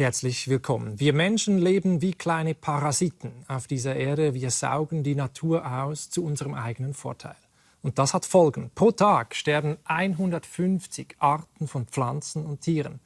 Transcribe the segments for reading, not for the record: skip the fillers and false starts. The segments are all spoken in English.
Herzlich willkommen. Wir Menschen leben wie kleine Parasiten auf dieser Erde. Wir saugen die Natur aus zu unserem eigenen Vorteil. Und das hat Folgen. Pro Tag sterben 150 Arten von Pflanzen und Tieren.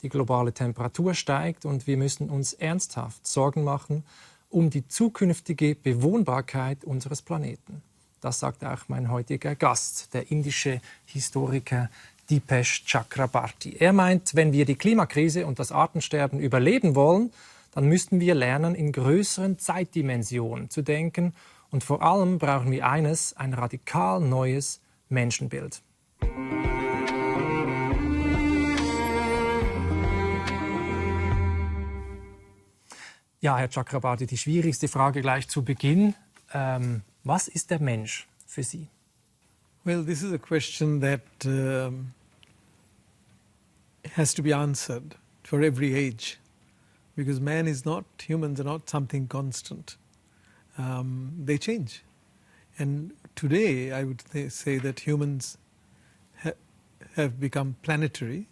Die globale Temperatur steigt und wir müssen uns ernsthaft Sorgen machen um die zukünftige Bewohnbarkeit unseres Planeten. Das sagt auch mein heutiger Gast, der indische Historiker Dipesh Chakrabarty. Er meint, wenn wir die Klimakrise und das Artensterben überleben wollen, dann müssten wir lernen, in größeren Zeitdimensionen zu denken. Und vor allem brauchen wir eines, ein radikal neues Menschenbild. Ja, Herr Chakrabarty, die schwierigste Frage gleich zu Beginn. Was ist der Mensch für Sie? Well, this is a question that has to be answered for every age, because humans are not something constant. They change. And today I would say that humans have become planetary.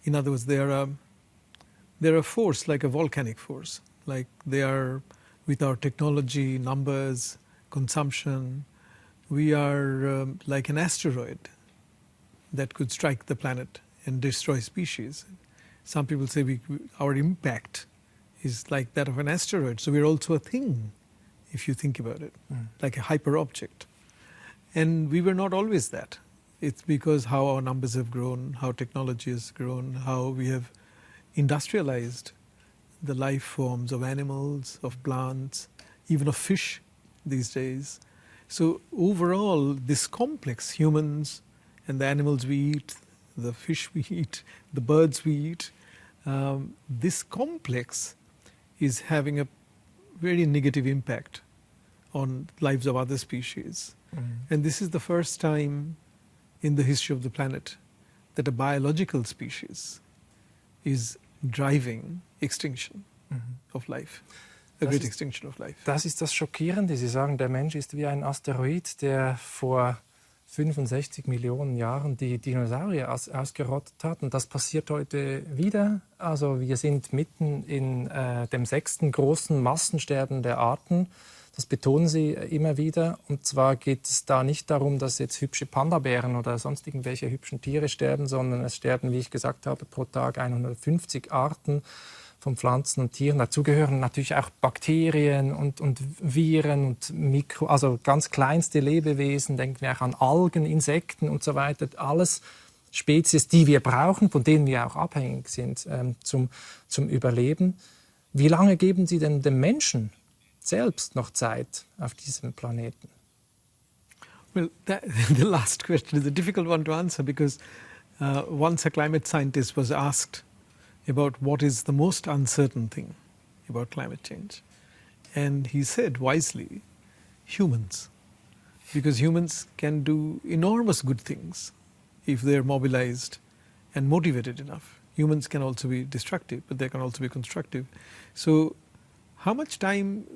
In other words, they're a force, like a volcanic force. Like they are, with our technology, numbers, consumption, we are like an asteroid that could strike the planet and destroy species. Some people say our impact is like that of an asteroid. So we're also a thing, if you think about it, like a hyper object. And we were not always that. It's because how our numbers have grown, how technology has grown, how we have industrialized the life forms of animals, of plants, even of fish these days. So overall, this complex, humans and the animals we eat, the fish we eat, the birds we eat, this complex is having a very negative impact on lives of other species. And this is the first time in the history of the planet that a biological species is driving extinction of life, a great extinction of life. Das ist das Schockierende. Sie sagen, der Mensch ist wie ein Asteroid, der vor 65 Millionen Jahren die Dinosaurier ausgerottet hat. Und das passiert heute wieder. Also wir sind mitten in dem 6. großen Massensterben der Arten. Das betonen Sie immer wieder. Und zwar geht es da nicht darum, dass jetzt hübsche Panda-Bären oder sonst irgendwelche hübschen Tiere sterben, sondern es sterben, wie ich gesagt habe, pro Tag 150 Arten von Pflanzen und Tieren. Dazu gehören natürlich auch Bakterien und Viren und also ganz kleinste Lebewesen. Denken wir auch an Algen, Insekten und so weiter. Alles Spezies, die wir brauchen, von denen wir auch abhängig sind zum Überleben. Wie lange geben Sie denn dem Menschen selbst noch Zeit auf diesem Planeten? Well, the last question is a difficult one to answer, because once a climate scientist was asked about what is the most uncertain thing about climate change. And he said wisely, humans. Because humans can do enormous good things if they're mobilized and motivated enough. Humans can also be destructive, but they can also be constructive. So how much time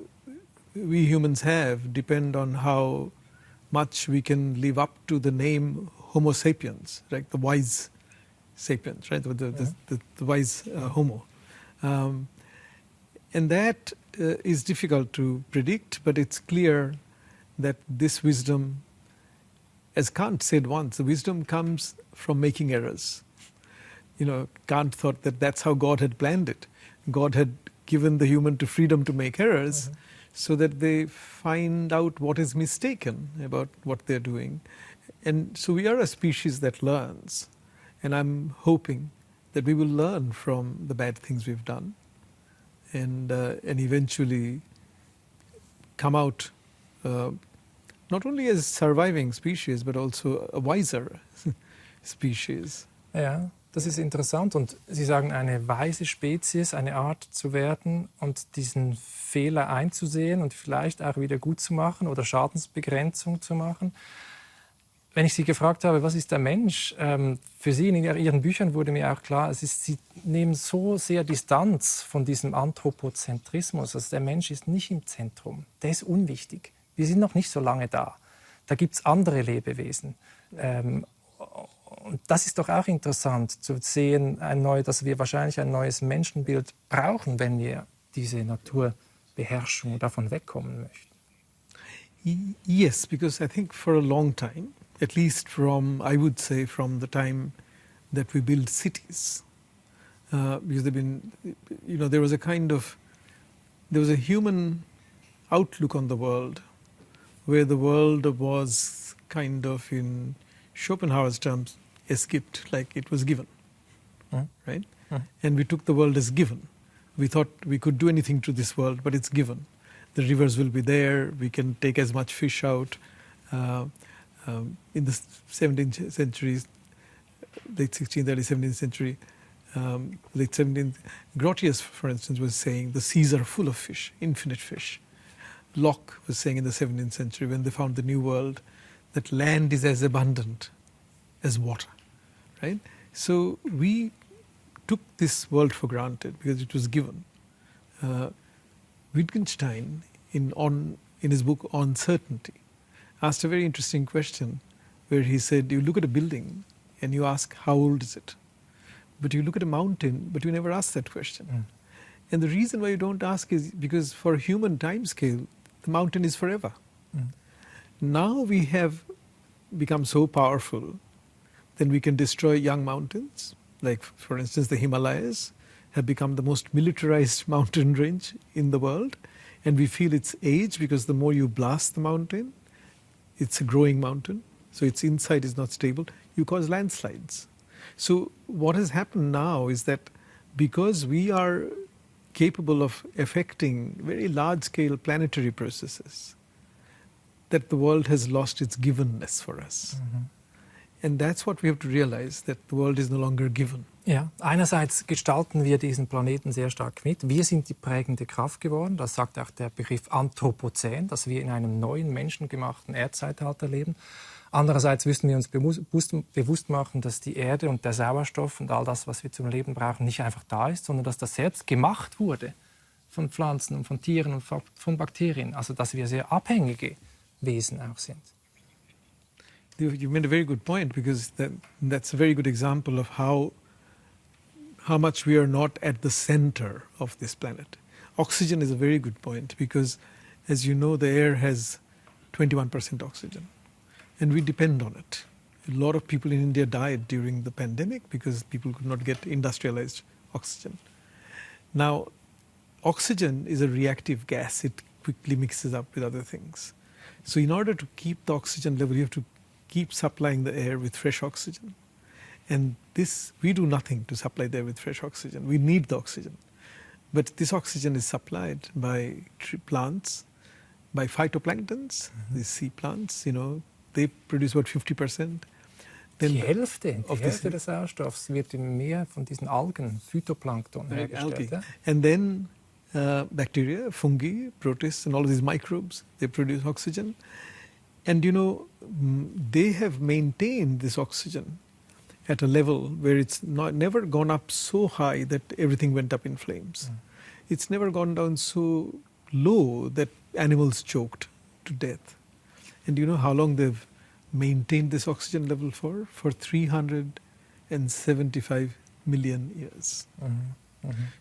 we humans have depend on how much we can live up to the name Homo sapiens, like the wise sapiens, right? The wise Homo. And that is difficult to predict, but it's clear that this wisdom, as Kant said once, the wisdom comes from making errors. You know, Kant thought that that's how God had planned it. God had given the human to freedom to make errors so that they find out what is mistaken about what they're doing. And so we are a species that learns. And I'm hoping that we will learn from the bad things we've done and eventually come out not only as surviving species, but also a wiser species. Ja, das ist interessant. Und Sie sagen, eine weise Spezies, eine Art zu werden und diesen Fehler einzusehen und vielleicht auch wieder gut zu machen oder Schadensbegrenzung zu machen. Wenn ich Sie gefragt habe, was ist der Mensch? Für Sie in Ihren Büchern wurde mir auch klar, Sie nehmen so sehr Distanz von diesem Anthropozentrismus. Also der Mensch ist nicht im Zentrum, der ist unwichtig. Wir sind noch nicht so lange da. Da gibt es andere Lebewesen. Und das ist doch auch interessant zu sehen, dass wir wahrscheinlich ein neues Menschenbild brauchen, wenn wir diese Naturbeherrschung davon wegkommen möchten. Yes, because I think for a long time, at least I would say from the time that we built cities, because there was a human outlook on the world, where the world was kind of, in Schopenhauer's terms, escaped, like it was given, right? And we took the world as given. We thought we could do anything to this world, but it's given. The rivers will be there. We can take as much fish out. In the 17th century, late 16th, early 17th century, late 17th, Grotius, for instance, was saying the seas are full of fish, infinite fish. Locke was saying in the 17th century, when they found the New World, that land is as abundant as water, right? So we took this world for granted because it was given. Wittgenstein, in his book On Certainty, asked a very interesting question where he said, you look at a building and you ask, how old is it? But you look at a mountain, but you never ask that question. And the reason why you don't ask is because for human timescale, the mountain is forever. Now we have become so powerful that we can destroy young mountains. Like, for instance, the Himalayas have become the most militarized mountain range in the world. And we feel its age because the more you blast the mountain, it's a growing mountain, so its inside is not stable. You cause landslides. So what has happened now is that because we are capable of affecting very large-scale planetary processes, that the world has lost its givenness for us. And that's what we have to realize, that the world is no longer given. Ja, einerseits gestalten wir diesen Planeten sehr stark mit. Wir sind die prägende Kraft geworden. Das sagt auch der Begriff Anthropocene, dass wir in einem neuen menschengemachten Erdzeitalter leben. Andererseits müssen wir uns bewusst machen, dass die Erde und der Sauerstoff und all das, was wir zum Leben brauchen, nicht einfach da ist, sondern dass das selbst gemacht wurde von Pflanzen und von Tieren und von Bakterien. Also dass wir sehr abhängige Wesen auch sind. You made a very good point, because that's a very good example of how much we are not at the center of this planet. Oxygen is a very good point, because as you know, the air has 21% oxygen, and we depend on it. A lot of people in India died during the pandemic because people could not get industrialized oxygen. Now, oxygen is a reactive gas. It quickly mixes up with other things. So in order to keep the oxygen level, you have to keep supplying the air with fresh oxygen. And we do nothing to supply the air with fresh oxygen. We need the oxygen. But this oxygen is supplied by plants, by phytoplanktons, these sea plants, they produce about 50%. Die Hälfte des Sauerstoffs wird im Meer von diesen Algen, Phytoplankton, hergestellt. Ja? And then bacteria, fungi, protists, and all of these microbes, they produce oxygen. And they have maintained this oxygen at a level where it's never gone up so high that everything went up in flames. It's never gone down so low that animals choked to death. And do you know how long they've maintained this oxygen level for? For 375 million years.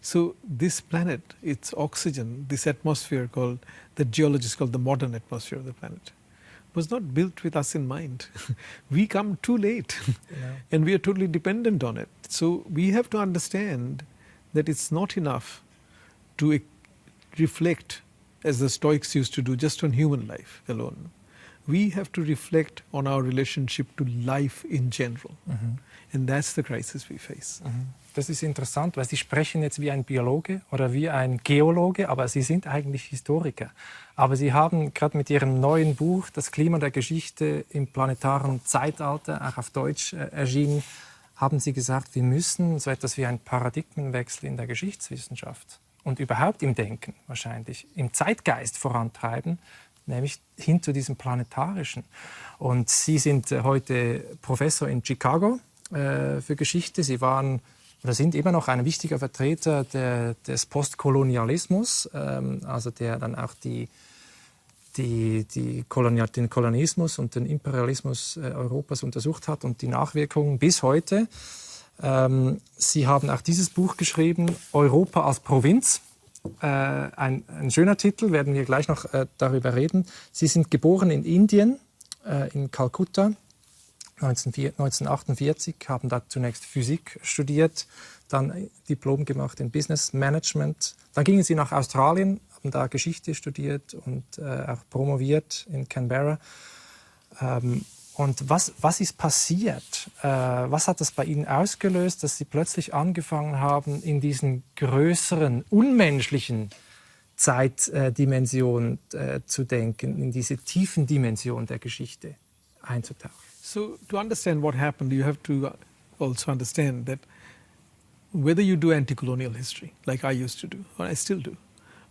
So this planet, its oxygen, this atmosphere that geologists call the modern atmosphere of the planet, was not built with us in mind. We come too late, and we are totally dependent on it. So we have to understand that it's not enough to reflect, as the Stoics used to do, just on human life alone. We have to reflect on our relationship to life in general. And that's the crisis we face. Das ist interessant, weil Sie sprechen jetzt wie ein Biologe oder wie ein Geologe, aber Sie sind eigentlich Historiker. Aber Sie haben gerade mit Ihrem neuen Buch, Das Klima der Geschichte im planetaren Zeitalter, auch auf Deutsch erschienen, haben Sie gesagt, wir müssen so etwas wie einen Paradigmenwechsel in der Geschichtswissenschaft und überhaupt im Denken wahrscheinlich, im Zeitgeist vorantreiben, nämlich hin zu diesem Planetarischen. Und Sie sind heute Professor in Chicago für Geschichte. Sie waren oder sind immer noch ein wichtiger Vertreter des Postkolonialismus, also der dann auch die den Kolonialismus und den Imperialismus Europas untersucht hat und die Nachwirkungen bis heute. Sie haben auch dieses Buch geschrieben, Europa als Provinz. Ein schöner Titel, werden wir gleich noch darüber reden. Sie sind geboren in Indien, in Kalkutta, 1948, haben da zunächst Physik studiert, dann Diplom gemacht in Business Management. Dann gingen Sie nach Australien, haben da Geschichte studiert und auch promoviert in Canberra. Und was ist passiert? Was hat das bei Ihnen ausgelöst, dass Sie plötzlich angefangen haben, in diesen größeren, unmenschlichen Zeitdimension zu denken, in diese tiefen Dimension der Geschichte einzutauchen? So to understand what happened, you have to also understand that whether you do anti-colonial history, like I used to do, or I still do,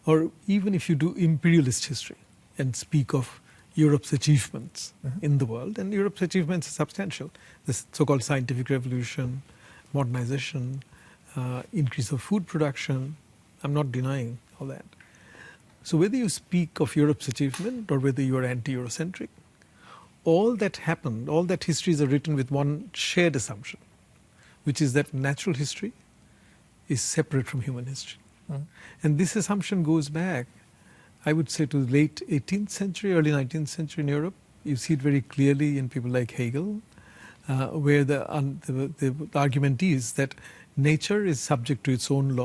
or even if you do imperialist history and speak of Europe's achievements in the world, and Europe's achievements are substantial. The so-called scientific revolution, modernization, increase of food production, I'm not denying all that. So whether you speak of Europe's achievement or whether you are anti-Eurocentric, all that happened, all that histories are written with one shared assumption, which is that natural history is separate from human history. And this assumption goes back, I would say, to the late 18th century, early 19th century in Europe. You see it very clearly in people like Hegel, where the argument is that nature is subject to its own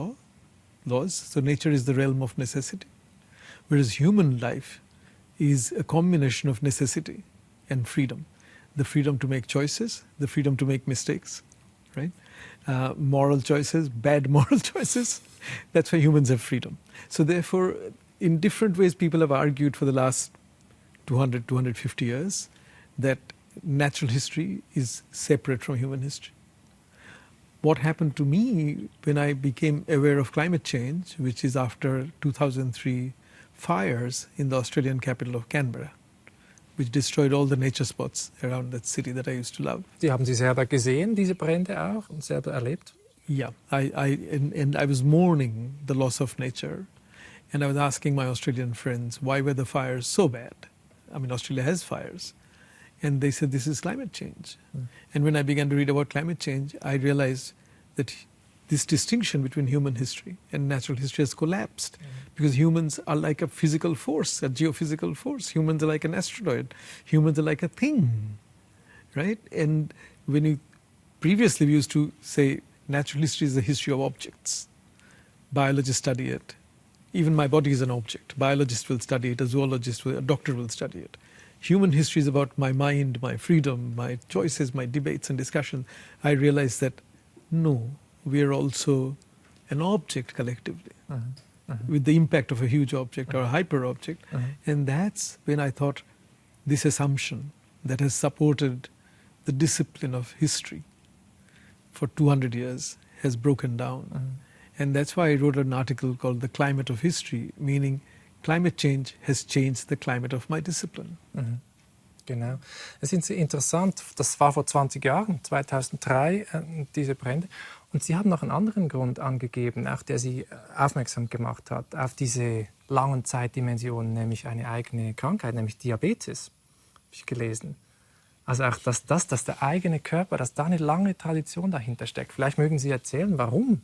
laws. So nature is the realm of necessity, whereas human life is a combination of necessity and freedom. The freedom to make choices, the freedom to make mistakes, right? Moral choices, bad moral choices. That's why humans have freedom. So therefore, in different ways, people have argued for the last 200, 250 years that natural history is separate from human history. What happened to me when I became aware of climate change, which is after 2003 fires in the Australian capital of Canberra, which destroyed all the nature spots around that city that I used to love. Sie haben sie selber gesehen, diese Brände auch, und selber erlebt? Yeah, and I was mourning the loss of nature, and I was asking my Australian friends, why were the fires so bad? I mean, Australia has fires. And they said, this is climate change. And when I began to read about climate change, I realized that this distinction between human history and natural history has collapsed because humans are like a physical force, a geophysical force. Humans are like an asteroid. Humans are like a thing, right? And when you previously we used to say natural history is the history of objects. Biologists study it. Even my body is an object. Biologists will study it, a zoologist, a doctor will study it. Human history is about my mind, my freedom, my choices, my debates and discussion. I realized that, no, we are also an object collectively with the impact of a huge object or a hyper object. And that's when I thought this assumption that has supported the discipline of history for 200 years has broken down. And that's why I wrote an article called The Climate of History, meaning climate change has changed the climate of my discipline. Genau. Es ist interessant, das war vor 20 Jahren, 2003, diese Brände. Und Sie haben noch einen anderen Grund angegeben, auch der Sie aufmerksam gemacht hat, auf diese langen Zeitdimensionen, nämlich eine eigene Krankheit, nämlich Diabetes, habe ich gelesen. Also auch, dass der eigene Körper, dass da eine lange Tradition dahinter steckt. Vielleicht mögen Sie erzählen, warum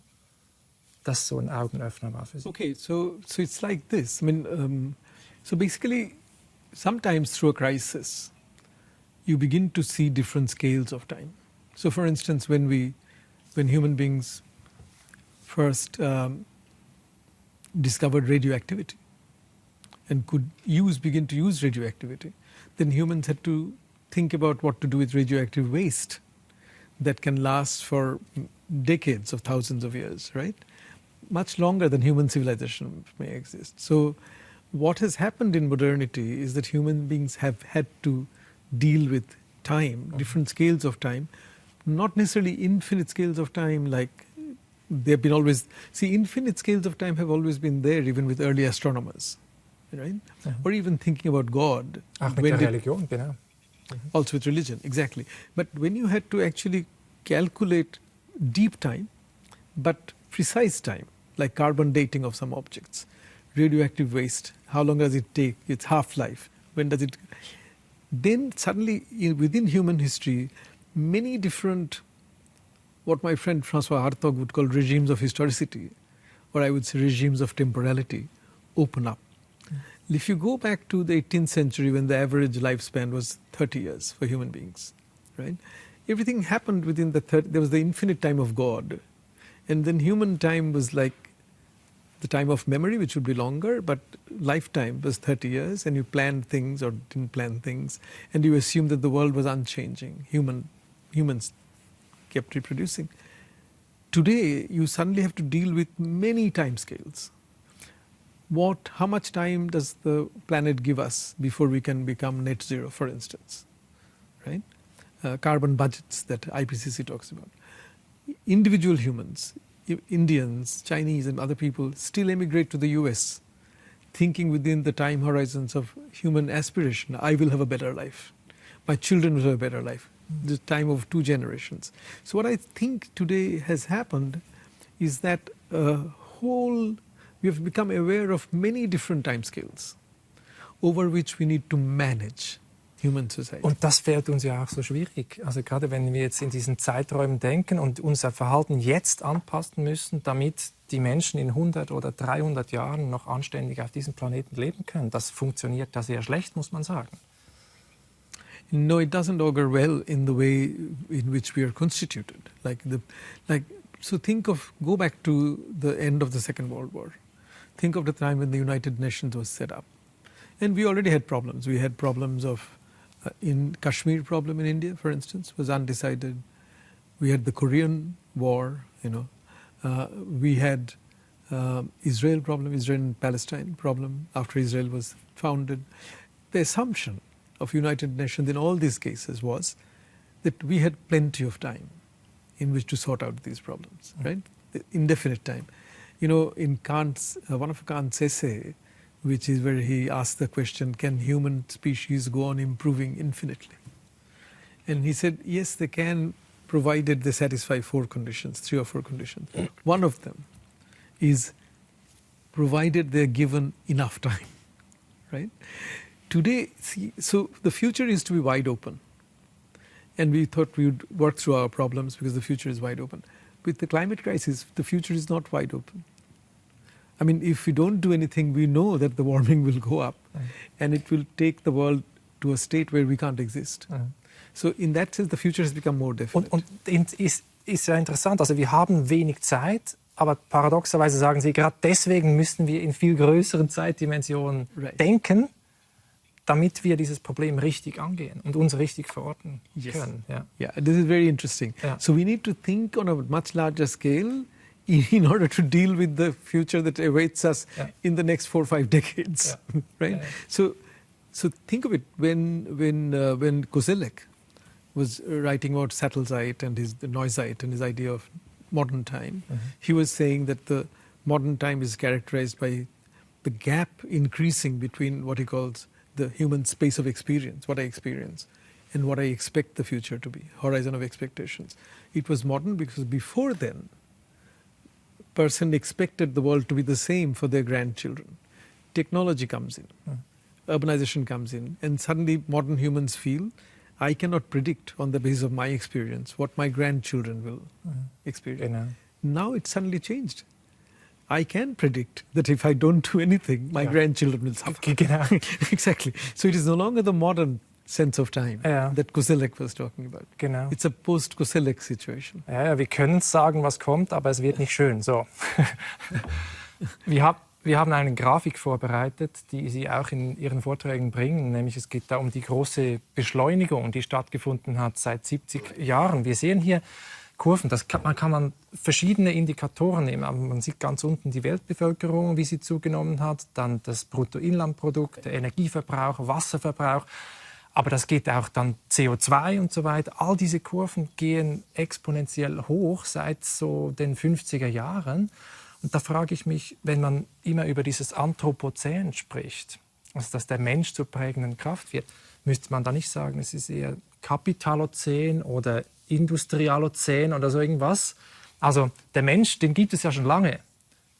das so ein Augenöffner war für Sie. Okay, so it's like this. I mean, so basically, sometimes through a crisis, you begin to see different scales of time. So, for instance, when human beings first discovered radioactivity and could begin to use radioactivity, then humans had to think about what to do with radioactive waste that can last for decades of thousands of years, right? Much longer than human civilization may exist. So what has happened in modernity is that human beings have had to deal with time, different scales of time, not necessarily infinite scales of time like they've been always... See, infinite scales of time have always been there even with early astronomers, right? Or even thinking about God. Ach, mit der Religion, genau. Also with religion, exactly. But when you had to actually calculate deep time, but precise time, like carbon dating of some objects, radioactive waste, how long does it take, its half-life, when does it... Then suddenly, within human history, many different, what my friend François Hartog would call regimes of historicity, or I would say regimes of temporality, open up. If you go back to the 18th century when the average lifespan was 30 years for human beings, right? Everything happened within there was the infinite time of God. And then human time was like the time of memory, which would be longer, but lifetime was 30 years, and you planned things or didn't plan things, and you assumed that the world was unchanging. Humans kept reproducing. Today, you suddenly have to deal with many time scales. How much time does the planet give us before we can become net zero, for instance, right? Carbon budgets that IPCC talks about. Individual humans, Indians, Chinese and other people still emigrate to the US, thinking within the time horizons of human aspiration, I will have a better life. My children will have a better life. The time of 2 generations. So what I think today has happened is that we have become aware of many different timescales over which we need to manage human society. Und das fällt uns ja auch so schwierig. Also gerade wenn wir jetzt in diesen Zeiträumen denken und unser Verhalten jetzt anpassen müssen, damit die Menschen in 100 oder 300 Jahren noch anständig auf diesem Planeten leben können. Das funktioniert da sehr schlecht, muss man sagen. No, it doesn't augur well in the way in which we are constituted. So go back to the end of the Second World War. Think of the time when the United Nations was set up. And we already had problems. We had problems of, in Kashmir problem in India, for instance, was undecided. We had the Korean War, we had Israel problem, Israel and Palestine problem after Israel was founded. The assumption of United Nations in all these cases was that we had plenty of time in which to sort out these problems, right? The indefinite time. In Kant's, one of Kant's essay, which is where he asks the question, can human species go on improving infinitely? And he said, yes, they can, provided they satisfy 3 or 4 conditions. One of them is provided they're given enough time, right? Today, so the future is to be wide open. And we thought we would work through our problems because the future is wide open. With the climate crisis, the future is not wide open. I mean, if we don't do anything, we know that the warming will go up. And it will take the world to a state where we can't exist. So in that sense, the future has become more definite. Und ist ja interessant, also wir haben wenig Zeit, aber paradoxerweise sagen Sie, gerade deswegen müssen wir in viel größeren Zeitdimensionen denken, damit wir dieses Problem richtig angehen und uns richtig verorten können. Yeah, this is very interesting. Yeah. So we need to think on a much larger scale in order to deal with the future that awaits us in the next 4 or 5 decades, right? So think of it, when Koselleck was writing about Sattelzeit and the Neuzeit and his idea of modern time, he was saying that the modern time is characterized by the gap increasing between what he calls the human space of experience, what I experience, and what I expect the future to be, horizon of expectations. It was modern because before then, person expected the world to be the same for their grandchildren. Technology comes in, urbanization comes in, and suddenly modern humans feel, I cannot predict on the basis of my experience what my grandchildren will experience. Now it's suddenly changed. I can predict that if I don't do anything, my grandchildren will suffer. Exactly. So it is no longer the modern sense of time that Koselleck was talking about. Genau. It's a post-Koselleck situation. Ja, wir können sagen, was kommt, aber es wird nicht schön. So. Wir haben eine Grafik vorbereitet, die Sie auch in Ihren Vorträgen bringen. Nämlich es geht da um die große Beschleunigung, die stattgefunden hat seit 70 Jahren. Wir sehen hier Kurven. Man kann verschiedene Indikatoren nehmen. Aber man sieht ganz unten die Weltbevölkerung, wie sie zugenommen hat, dann das Bruttoinlandprodukt, der Energieverbrauch, Wasserverbrauch. Aber das geht auch dann CO2 und so weiter. All diese Kurven gehen exponentiell hoch seit so den 50er Jahren. Und da frage ich mich, wenn man immer über dieses Anthropozän spricht, also dass der Mensch zur prägenden Kraft wird, müsste man da nicht sagen, es ist eher Kapitalozän oder Industrialozän oder so irgendwas. Also der Mensch, den gibt es ja schon lange.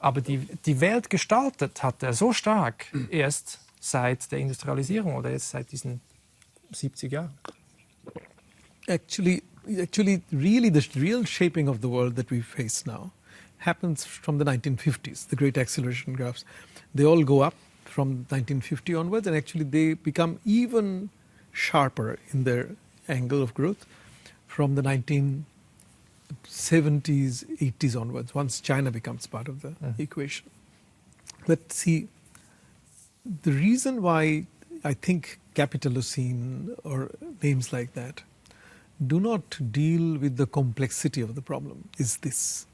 Aber die Welt gestaltet hat er so stark erst seit der Industrialisierung oder jetzt seit diesen 70 Jahren. Actually, really the real shaping of the world that we face now happens from the 1950s, the great acceleration graphs. They all go up from 1950 onwards, and actually they become even sharper in their angle of growth from the 1970s, 80s onwards, once China becomes part of the equation. But see, the reason why I think Capitalocene or names like that do not deal with the complexity of the problem is this,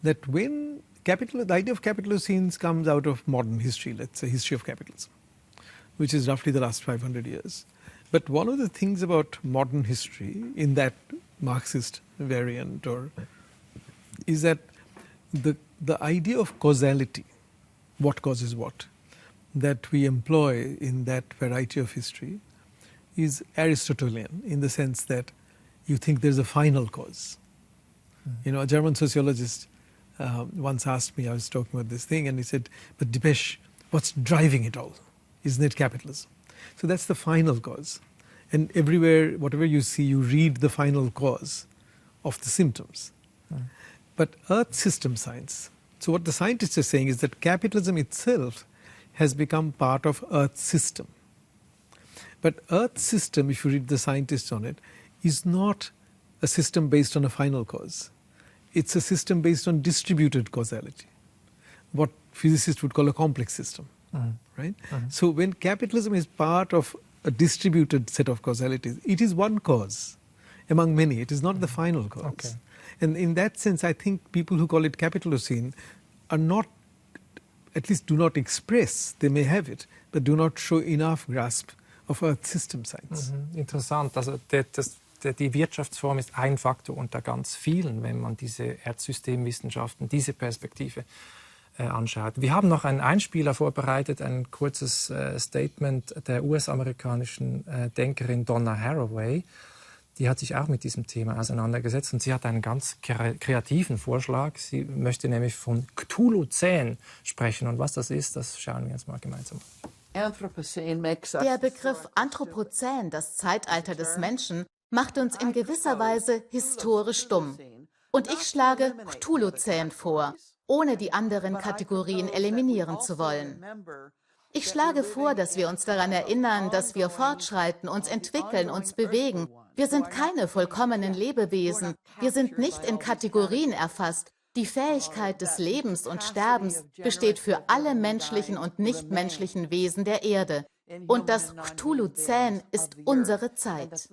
that when the idea of Capitalocenes comes out of modern history, let's say history of capitalism, which is roughly the last 500 years. But one of the things about modern history in that Marxist variant is that the idea of causality, what causes what, that we employ in that variety of history is Aristotelian in the sense that you think there's a final cause. You know, a German sociologist once asked me, I was talking about this thing, and he said, but Dipesh, what's driving it all? Isn't it capitalism? So that's the final cause. And everywhere, whatever you see, you read the final cause of the symptoms. But Earth system science, so what the scientists are saying is that capitalism itself has become part of Earth system. But Earth system, if you read the scientists on it, is not a system based on a final cause. It's a system based on distributed causality, what physicists would call a complex system. Right? So when capitalism is part of a distributed set of causalities, it is one cause among many. It is not the final cause. Okay. And in that sense, I think people who call it Capitalocene are not, at least do not express, they may have it, but do not show enough grasp of Earth System Science. Interessant. Also die Wirtschaftsform ist ein Faktor unter ganz vielen, wenn man diese Erdsystemwissenschaften, diese Perspektive anschaut. Wir haben noch einen Einspieler vorbereitet, ein kurzes Statement der US-amerikanischen Denkerin Donna Haraway. Die hat sich auch mit diesem Thema auseinandergesetzt und sie hat einen ganz kreativen Vorschlag. Sie möchte nämlich von Cthulhu-Zähnen sprechen und was das ist, das schauen wir uns mal gemeinsam an. Der Begriff Anthropozän, das Zeitalter des Menschen, macht uns in gewisser Weise historisch dumm. Und ich schlage Cthulhu-Zähn vor, ohne die anderen Kategorien eliminieren zu wollen. Ich schlage vor, dass wir uns daran erinnern, dass wir fortschreiten, uns entwickeln, uns bewegen. Wir sind keine vollkommenen Lebewesen. Wir sind nicht in Kategorien erfasst. Die Fähigkeit des Lebens und Sterbens besteht für alle menschlichen und nichtmenschlichen Wesen der Erde. Und das Cthulhu-Zän ist unsere Zeit.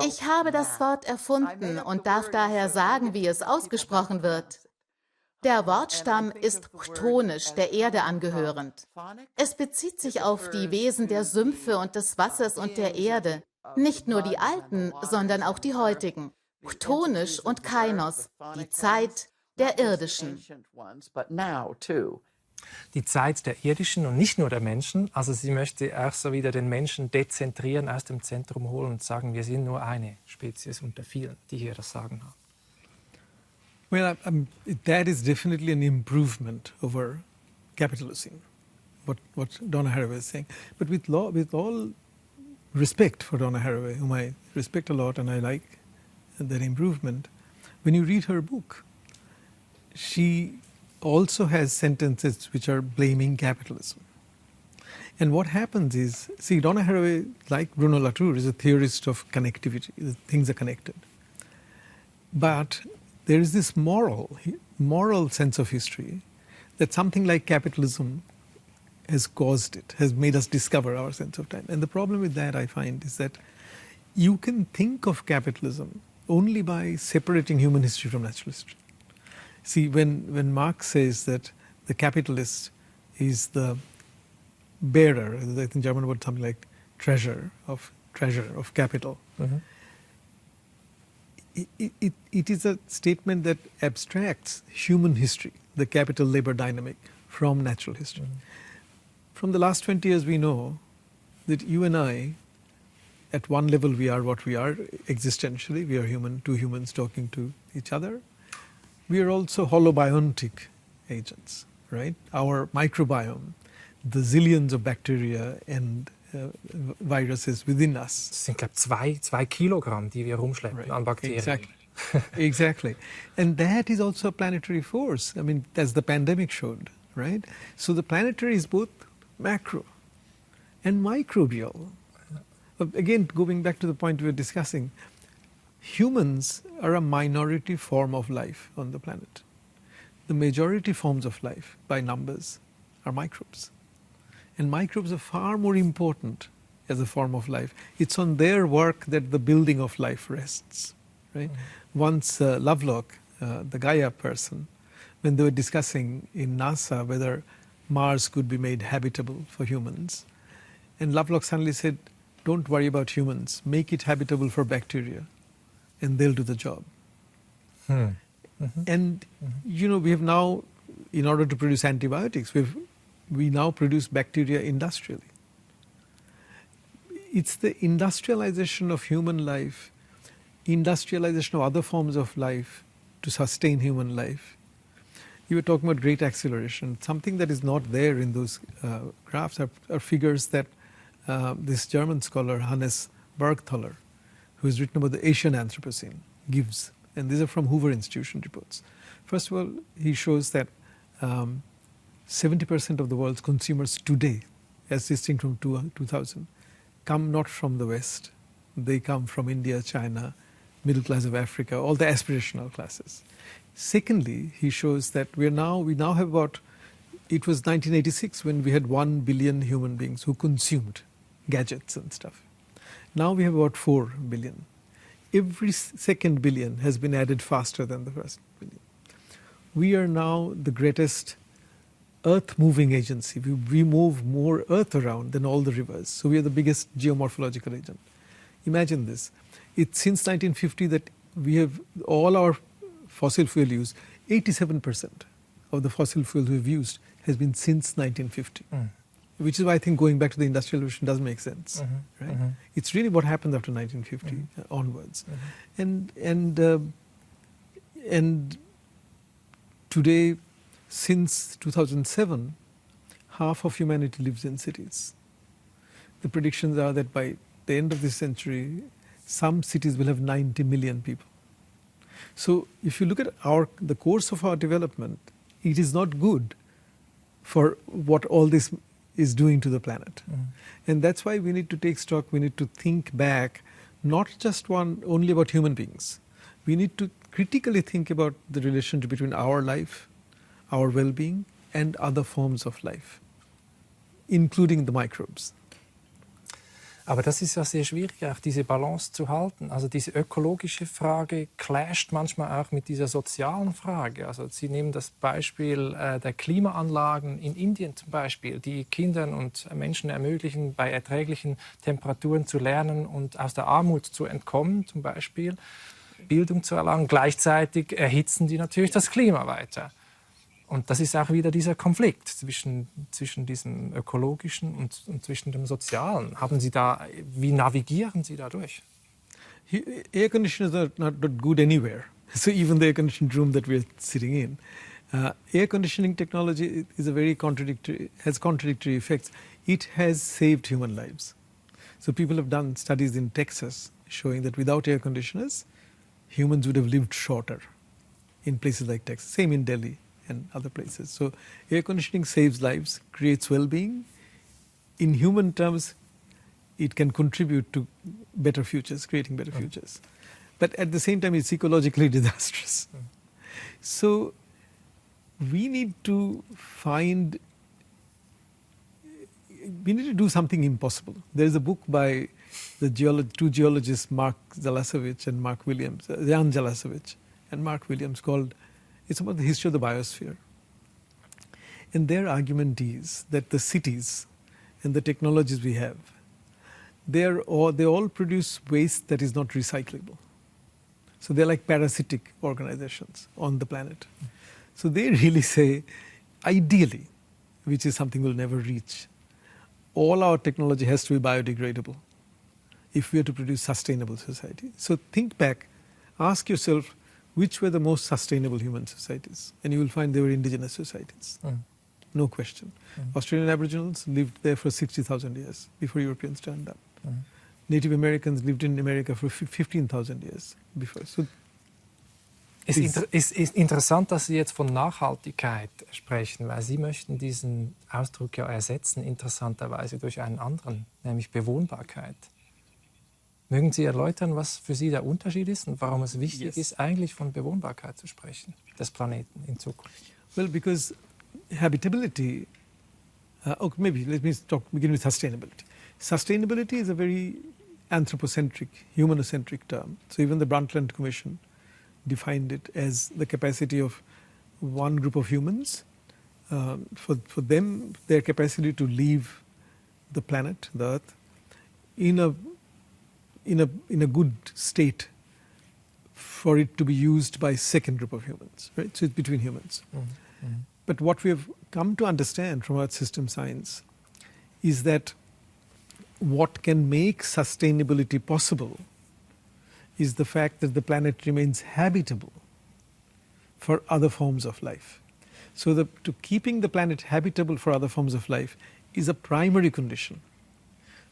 Ich habe das Wort erfunden und darf daher sagen, wie es ausgesprochen wird. Der Wortstamm ist chtonisch, der Erde angehörend. Es bezieht sich auf die Wesen der Sümpfe und des Wassers und der Erde. Nicht nur die alten, sondern auch die heutigen. Chtonisch und Kainos, die Zeit der Irdischen. Die Zeit der Irdischen und nicht nur der Menschen. Also sie möchte auch so wieder den Menschen dezentrieren, aus dem Zentrum holen und sagen, wir sind nur eine Spezies unter vielen, die hier das Sagen haben. Well, that is definitely an improvement over Capitalocene, what Donna Haraway is saying. But with all respect for Donna Haraway, whom I respect a lot and I like that improvement, when you read her book, she also has sentences which are blaming capitalism. And what happens is, see, Donna Haraway, like Bruno Latour, is a theorist of connectivity. Things are connected. But there is this moral sense of history that something like capitalism has caused it, has made us discover our sense of time. And the problem with that, I find, is that you can think of capitalism only by separating human history from natural history. See, when Marx says that the capitalist is the bearer, I think German word something like treasure of capital, it is a statement that abstracts human history, the capital-labor dynamic, from natural history. From the last 20 years, we know that you and I, at one level, we are what we are existentially. We are human, two humans talking to each other. We are also holobiontic agents, right? Our microbiome, the zillions of bacteria and viruses within us. Das sind, glaube ich, 2 Kilogramm, die wir rumschleppen an Bakterien. Exactly. Exactly. And that is also a planetary force. I mean, as the pandemic showed, right? So the planetary is both macro and microbial. Again, going back to the point we were discussing, humans are a minority form of life on the planet. The majority forms of life, by numbers, are microbes. And microbes are far more important as a form of life. It's on their work that the building of life rests. Right? Once Lovelock, the Gaia person, when they were discussing in NASA whether Mars could be made habitable for humans, and Lovelock suddenly said, don't worry about humans, make it habitable for bacteria, and they'll do the job. And, you know, we have now, in order to produce antibiotics, we now produce bacteria industrially. It's the industrialization of human life, industrialization of other forms of life to sustain human life. You were talking about great acceleration. Something that is not there in those graphs are figures that this German scholar, Hannes Bergthaler, who has written about the Asian Anthropocene, gives. And these are from Hoover Institution reports. First of all, he shows that 70% of the world's consumers today, as distinct from 2000, come not from the West. They come from India, China, middle class of Africa, all the aspirational classes. Secondly, he shows that we now have about, it was 1986 when we had 1 billion human beings who consumed gadgets and stuff. Now we have about 4 billion. Every second billion has been added faster than the first billion. We are now the greatest earth-moving agency. We move more earth around than all the rivers. So we are the biggest geomorphological agent. Imagine this. It's since 1950 that we have all our fossil fuel use, 87% of the fossil fuel we've used has been since 1950. Which is why I think going back to the Industrial Revolution doesn't make sense. Right? It's really what happened after 1950 onwards. And today, since 2007, half of humanity lives in cities. The predictions are that by the end of this century, some cities will have 90 million people. So if you look at the course of our development, it is not good for what all this is doing to the planet. And that's why we need to take stock, we need to think back, not just only about human beings. We need to critically think about the relationship between our life, our well-being, and other forms of life, including the microbes. Aber das ist ja sehr schwierig, auch diese Balance zu halten. Also diese ökologische Frage clasht manchmal auch mit dieser sozialen Frage. Also Sie nehmen das Beispiel der Klimaanlagen in Indien zum Beispiel, die Kindern und Menschen ermöglichen, bei erträglichen Temperaturen zu lernen und aus der Armut zu entkommen, zum Beispiel Bildung zu erlangen. Gleichzeitig erhitzen die natürlich das Klima weiter. Und das ist auch wieder dieser Konflikt zwischen diesem ökologischen und zwischen dem sozialen. Wie navigieren Sie da durch? Air conditioners are not good anywhere. So even the air conditioned room that we're sitting in, air conditioning technology is has contradictory effects. It has saved human lives. So people have done studies in Texas showing that without air conditioners, humans would have lived shorter in places like Texas. Same in Delhi and other places. So air conditioning saves lives, creates well-being. In human terms, it can contribute to better futures, creating better futures. But at the same time, it's ecologically disastrous. So we need to do something impossible. There's a book by the two geologists, Mark Zalasevich and Mark Williams, Jan Zalasevich and Mark Williams, called it's about the history of the biosphere. And their argument is that the cities and the technologies we have, they all produce waste that is not recyclable. So they're like parasitic organizations on the planet. So they really say, ideally, which is something we'll never reach, all our technology has to be biodegradable if we are to produce sustainable society. So think back, ask yourself, which were the most sustainable human societies, and you will find they were indigenous societies. No question. Australian Aboriginals lived there for 60,000 years before Europeans turned up. Native Americans lived in America for 15,000 years before. So es ist interessant, dass Sie jetzt von Nachhaltigkeit sprechen, weil Sie möchten diesen Ausdruck ja ersetzen, interessanterweise durch einen anderen, nämlich Bewohnbarkeit. Mögen Sie erläutern, was für Sie der Unterschied ist und warum es wichtig ist, eigentlich von Bewohnbarkeit zu sprechen, des Planeten in Zukunft? Well, because habitability, maybe let me begin with sustainability. Sustainability is a very anthropocentric, humanocentric term. So even the Brundtland Commission defined it as the capacity of one group of humans, for them, their capacity to leave the planet, the Earth, in a good state for it to be used by a second group of humans, right? So it's between humans. But what we have come to understand from Earth system science is that what can make sustainability possible is the fact that the planet remains habitable for other forms of life. So to keeping the planet habitable for other forms of life is a primary condition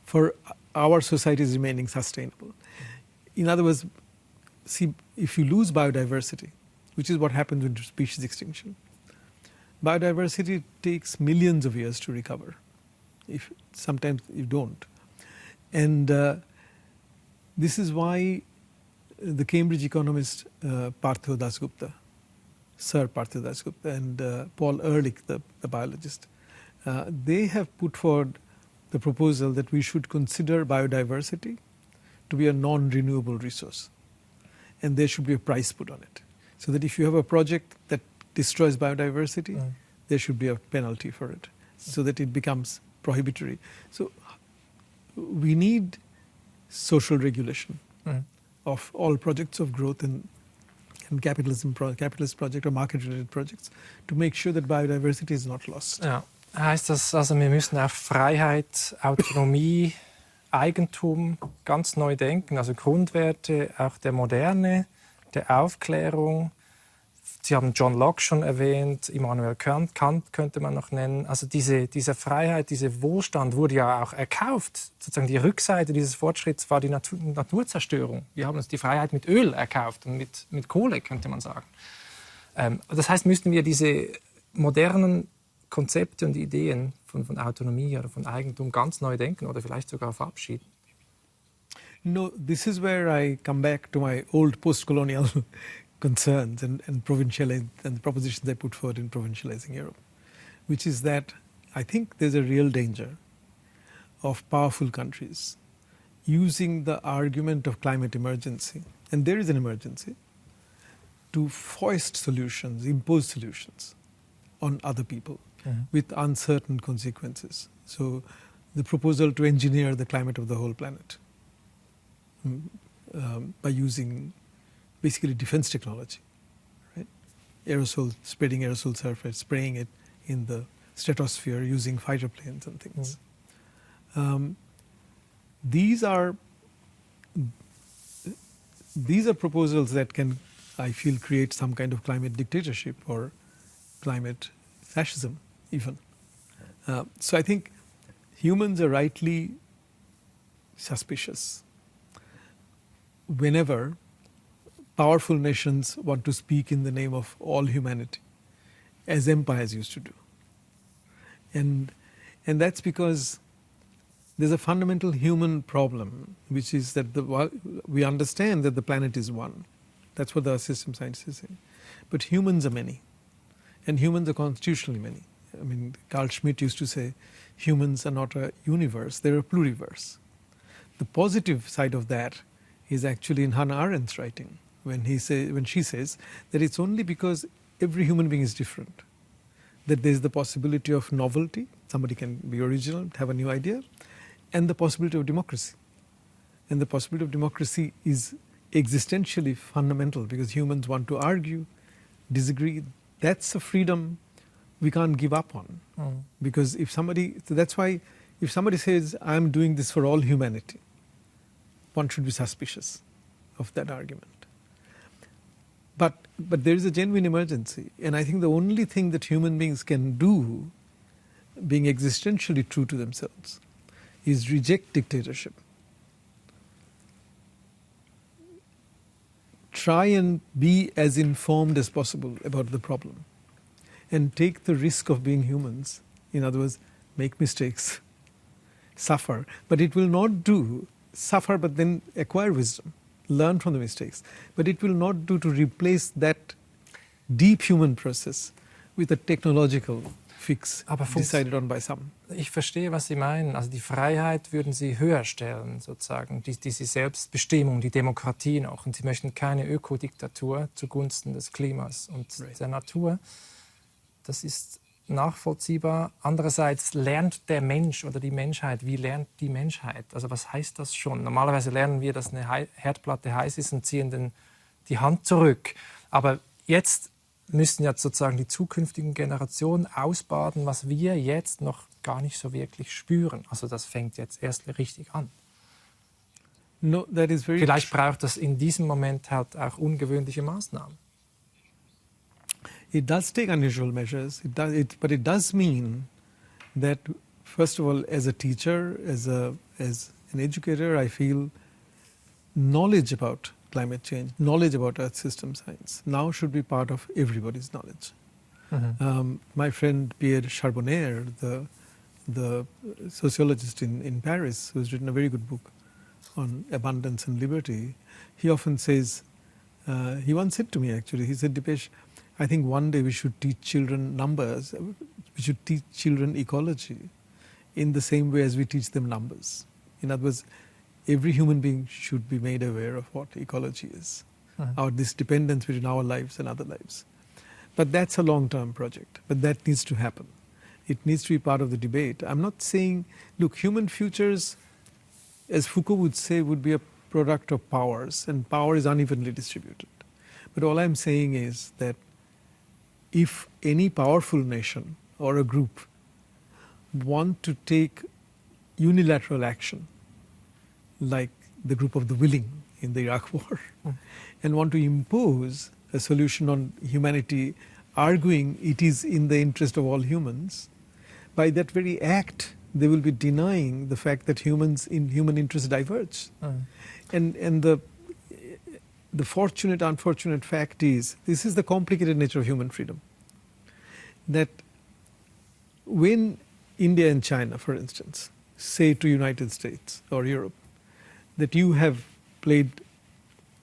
for our societies remaining sustainable. In other words, see, if you lose biodiversity, which is what happens with species extinction, biodiversity takes millions of years to recover. Sometimes you don't. And this is why the Cambridge economist Partho Dasgupta, Sir Partho Dasgupta, and Paul Ehrlich, the biologist, they have put forward the proposal that we should consider biodiversity to be a non-renewable resource. And there should be a price put on it. So that if you have a project that destroys biodiversity, there should be a penalty for it, so that it becomes prohibitory. So we need social regulation of all projects of growth and capitalist project or market-related projects to make sure that biodiversity is not lost. Ja. Heißt das also, wir müssen auf Freiheit, Autonomie, Eigentum ganz neu denken, also Grundwerte auch der Moderne, der Aufklärung. Sie haben John Locke schon erwähnt, Immanuel Kant könnte man noch nennen. Also diese Freiheit, dieser Wohlstand wurde ja auch erkauft. Sozusagen die Rückseite dieses Fortschritts war die Naturzerstörung. Wir haben uns die Freiheit mit Öl erkauft und mit Kohle, könnte man sagen. Das heißt, müssten wir diese modernen Konzepte und Ideen von Autonomie oder von Eigentum ganz neu denken oder vielleicht sogar verabschieden? No, this is where I come back to my old post-colonial concerns and the propositions I put forward in provincializing Europe, which is that I think there's a real danger of powerful countries using the argument of climate emergency, and there is an emergency, to foist solutions, impose solutions on other people with uncertain consequences. So the proposal to engineer the climate of the whole planet by using basically defense technology, right? Spreading aerosol surface, spraying it in the stratosphere using fighter planes and things. These are proposals that can, I feel, create some kind of climate dictatorship or climate fascism even. So I think humans are rightly suspicious whenever powerful nations want to speak in the name of all humanity, as empires used to do. And that's because there's a fundamental human problem, which is that we understand that the planet is one. That's what the system scientists are saying. But humans are many, and humans are constitutionally many. I mean, Carl Schmitt used to say, humans are not a universe, they're a pluriverse. The positive side of that is actually in Hannah Arendt's writing, when she says that it's only because every human being is different that there's the possibility of novelty, somebody can be original, have a new idea, and the possibility of democracy. And the possibility of democracy is existentially fundamental because humans want to argue, disagree. That's a freedom we can't give up on. Because that's why if somebody says, I'm doing this for all humanity, one should be suspicious of that argument. But there is a genuine emergency, and I think the only thing that human beings can do, being existentially true to themselves, is reject dictatorship. Try and be as informed as possible about the problem, and take the risk of being humans. In other words, make mistakes, suffer, but it will not do suffer, but then acquire wisdom, learn from the mistakes. But it will not do to replace that deep human process with a technological fix decided on by some. Ich verstehe, was Sie meinen. Also die Freiheit würden Sie höher stellen, sozusagen, diese Selbstbestimmung, die Demokratie noch. Und Sie möchten keine Ökodiktatur zugunsten des Klimas und der Natur. Das ist nachvollziehbar. Andererseits lernt der Mensch oder die Menschheit, wie lernt die Menschheit? Also was heißt das schon? Normalerweise lernen wir, dass eine Herdplatte heiß ist und ziehen die Hand zurück. Aber jetzt müssen ja sozusagen die zukünftigen Generationen ausbaden, was wir jetzt noch gar nicht so wirklich spüren. Also das fängt jetzt erst richtig an. No, that is very Vielleicht braucht es in diesem Moment halt auch ungewöhnliche Maßnahmen. It does take unusual measures, but it does mean that, first of all, as a teacher, as an educator, I feel knowledge about climate change, knowledge about Earth system science now should be part of everybody's knowledge. Mm-hmm. My friend Pierre Charbonnier, the sociologist in Paris, who has written a very good book on abundance and liberty, he often says, he once said to me actually, he said, Dipesh, I think one day we should teach children numbers, we should teach children ecology in the same way as we teach them numbers. In other words, every human being should be made aware of what ecology is, this dependence between our lives and other lives. But that's a long-term project, but that needs to happen. It needs to be part of the debate. I'm not saying, look, human futures, as Foucault would say, would be a product of powers, and power is unevenly distributed. But all I'm saying is that if any powerful nation or a group want to take unilateral action, like the group of the willing in the Iraq War, and want to impose a solution on humanity, arguing it is in the interest of all humans, by that very act, they will be denying the fact that humans in human interests diverge. And the fortunate, unfortunate fact is, this is the complicated nature of human freedom, that when India and China, for instance, say to United States or Europe, that you have played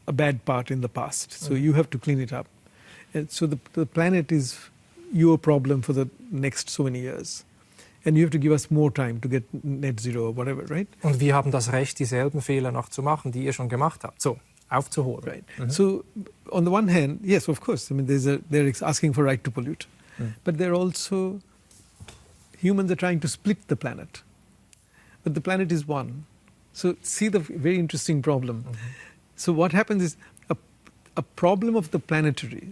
a bad part in the past, so you have to clean it up. And so the planet is your problem for the next so many years. And you have to give us more time to get net zero or whatever, right? Und wir haben das Recht, dieselben Fehler noch zu machen, die ihr schon gemacht habt. So, aufzuholen. Right. So, on the one hand, yes, of course, I mean, they're asking for right to pollute. But they're also, humans are trying to split the planet. But the planet is one. So, see the very interesting problem. So, what happens is a problem of the planetary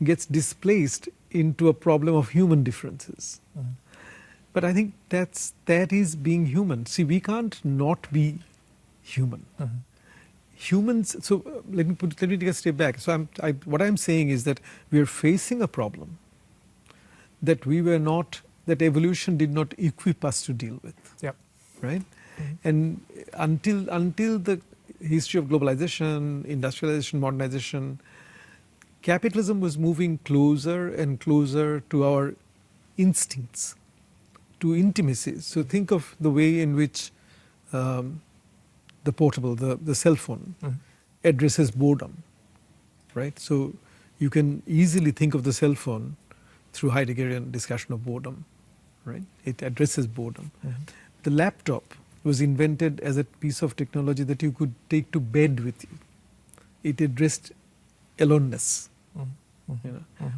gets displaced into a problem of human differences. But I think that is being human. See, we can't not be human. Humans. So let me take a step back. So what I'm saying is that we are facing a problem that that evolution did not equip us to deal with. Yep. Right. And until the history of globalization, industrialization, modernization, capitalism was moving closer and closer to our instincts, to intimacies. So think of the way in which the portable, the cell phone, addresses boredom, right? So you can easily think of the cell phone through Heideggerian discussion of boredom, right? It addresses boredom. The laptop was invented as a piece of technology that you could take to bed with you. It addressed aloneness.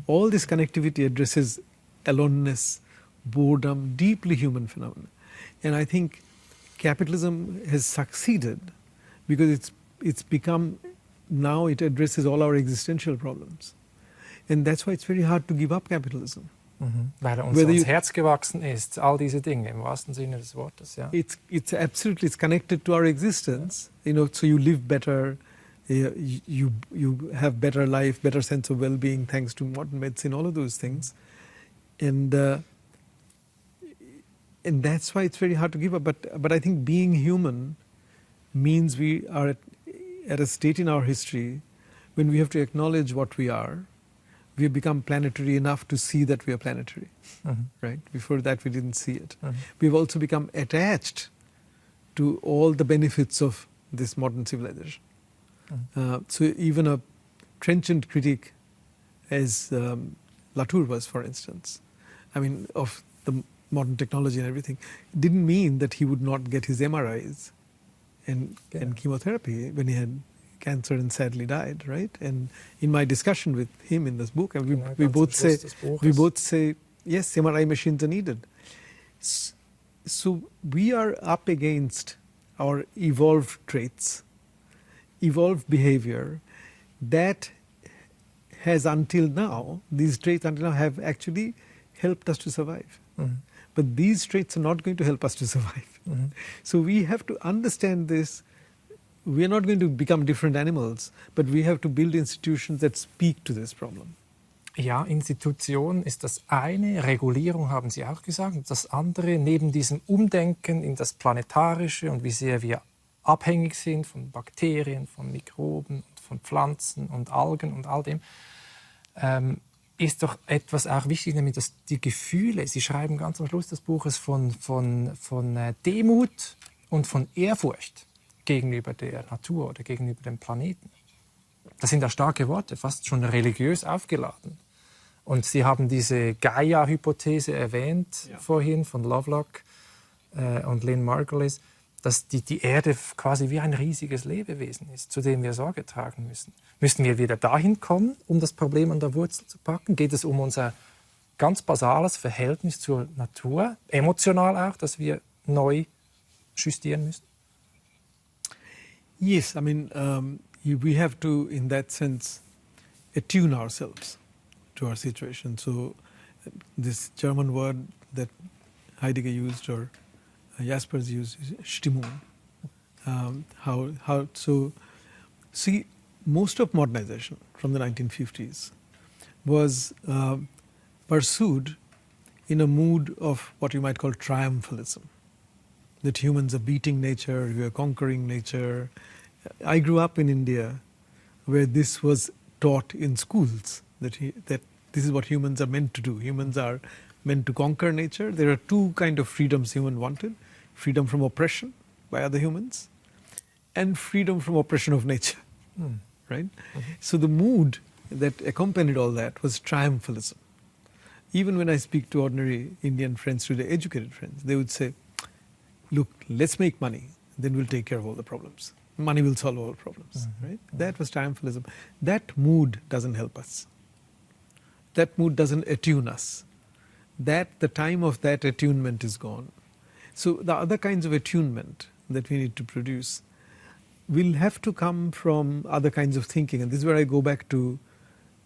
All this connectivity addresses aloneness, boredom, deeply human phenomena. And I think capitalism has succeeded because it's become, now it addresses all our existential problems. And that's why it's very hard to give up capitalism. Weil uns ans Herz gewachsen ist, all diese Dinge, im wahrsten Sinne des Wortes. Ja. It's absolutely, it's connected to our existence. So you live better, You have better life, better sense of well-being thanks to modern medicine, all of those things. And that's why it's very hard to give up. But I think being human means we are at a state in our history when we have to acknowledge what we are. We have become planetary enough to see that we are planetary, right? Before that, we didn't see it. We've also become attached to all the benefits of this modern civilization. So even a trenchant critic, as Latour was, for instance, I mean, of the modern technology and everything, didn't mean that he would not get his MRIs and chemotherapy when he had cancer and sadly died, right? And in my discussion with him in this book, we both say, yes, MRI machines are needed. So we are up against our evolved traits, evolved behavior that has until now, these traits until now have actually helped us to survive. But these traits are not going to help us to survive. So we have to understand this. We are not going to become different animals, but we have to build institutions that speak to this problem. Ja, Institution ist das eine, Regulierung haben Sie auch gesagt, und das andere, neben diesem Umdenken in das Planetarische und wie sehr wir abhängig sind von Bakterien, von Mikroben, von Pflanzen und Algen und all dem, ist doch etwas auch wichtig, nämlich dass die Gefühle, Sie schreiben ganz am Schluss des Buches von Demut und von Ehrfurcht gegenüber der Natur oder gegenüber dem Planeten. Das sind ja starke Worte, fast schon religiös aufgeladen. Und Sie haben diese Gaia-Hypothese erwähnt vorhin von Lovelock und Lynn Margulis, dass die Erde quasi wie ein riesiges Lebewesen ist, zu dem wir Sorge tragen müssen. Müssen wir wieder dahin kommen, um das Problem an der Wurzel zu packen? Geht es um unser ganz basales Verhältnis zur Natur, emotional auch, das wir neu justieren müssen? Yes, I mean, we have to, in that sense, attune ourselves to our situation. So this German word that Heidegger used or Jaspers used is Stimmung. See, most of modernization from the 1950s was pursued in a mood of what you might call triumphalism. That humans are beating nature, we are conquering nature. I grew up in India where this was taught in schools, that this is what humans are meant to do. Humans are meant to conquer nature. There are two kinds of freedoms humans wanted. Freedom from oppression by other humans and freedom from oppression of nature, right? So the mood that accompanied all that was triumphalism. Even when I speak to ordinary Indian friends today, educated friends, they would say, look, let's make money, then we'll take care of all the problems. Money will solve all problems, right? That was triumphalism. That mood doesn't help us. That mood doesn't attune us. The time of that attunement is gone. So the other kinds of attunement that we need to produce will have to come from other kinds of thinking. And this is where I go back to